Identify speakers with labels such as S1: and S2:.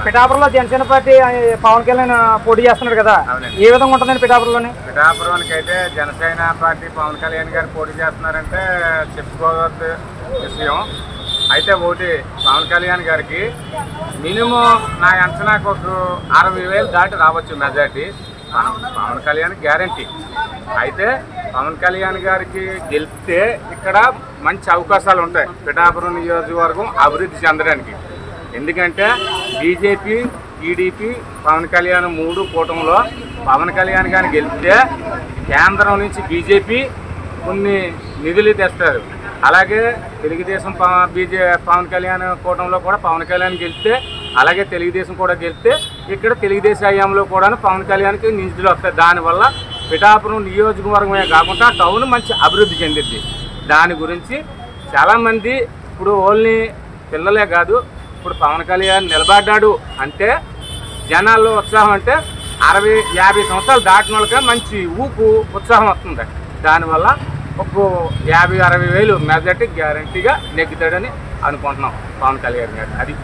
S1: పిఠాపురంలో జనసేన పార్టీ పవన్ కళ్యాణ్ పోటీ చేస్తున్నారు కదా, ఏ విధంగా ఉంటుందండి పిఠాపురంలోని?
S2: పిఠాపురానికి అయితే జనసేన పార్టీ పవన్ కళ్యాణ్ గారు పోటీ చేస్తున్నారంటే చెప్పుకోవద్దు విషయం. అయితే ఒకటి, పవన్ కళ్యాణ్ గారికి మినిమం నా అంచనాకు ఒక 60,000 దాటి రావచ్చు మెజార్టీ. పవన్ కళ్యాణ్ గ్యారంటీ. అయితే పవన్ కళ్యాణ్ గారికి గెలిస్తే ఇక్కడ మంచి అవకాశాలు ఉంటాయి పిఠాపురం నియోజకవర్గం అభివృద్ధి చెందడానికి. ఎందుకంటే బీజేపీ, టీడీపీ, పవన్ కళ్యాణ్ 3 కూటమిలో పవన్ కళ్యాణ్ గారిని గెలిస్తే కేంద్రం నుంచి బీజేపీ కొన్ని నిధులు తెస్తారు. అలాగే తెలుగుదేశం పవన్ కళ్యాణ్ కూటమిలో కూడా పవన్ కళ్యాణ్ గెలిస్తే, అలాగే తెలుగుదేశం కూడా గెలిస్తే ఇక్కడ తెలుగుదేశం హయాంలో కూడా పవన్ కళ్యాణ్కి నిధులు వస్తాయి. దానివల్ల పిఠాపురం నియోజకవర్గమే కాకుండా టౌన్ మంచి అభివృద్ధి చెందిద్ది. దాని గురించి చాలామంది ఇప్పుడు ఓన్లీ పిల్లలే కాదు, ఇప్పుడు పవన్ కళ్యాణ్ నిలబడ్డాడు అంటే జనాల్లో ఉత్సాహం అంటే 60-50 సంవత్సరాలు దాటిన వాళ్ళకే మంచి ఊపు ఉత్సాహం వస్తుంది. దానివల్ల ఒక 50-60 వేలు మెజార్టీ గ్యారంటీగా నెగ్గుతాడని అనుకుంటున్నాం పవన్ కళ్యాణ్ గారు. అది